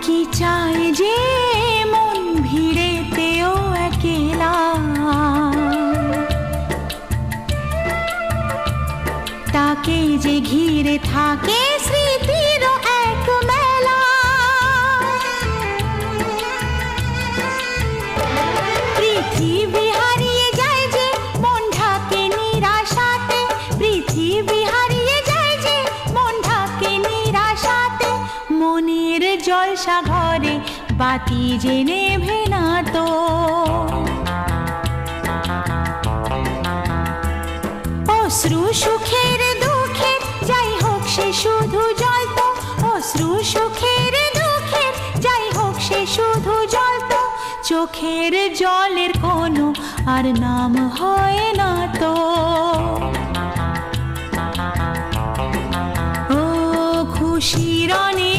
কি চায় যে মন ভিড়েতেও একেলা, তাকে যে ঘিরে থাকে স্মৃতির এক মেলা। পৃথিবী হারিয়ে যায় যে মন ঢাকে নিরাশাতে, পৃথিবী হারিয়ে যায় যে মন ঢাকে নিরাশাতে। মনের জলসা ঘরে বাতি যে নেভে না তো, অশ্রু সুখের দুঃখের যাই হোক সে শুধু জ্বলতো, অশ্রু সুখের দুঃখের যাই হোক সে শুধু জ্বলতো। চোখের জলের কোনো আর নাম হয় না তো। ও খুশির অনেক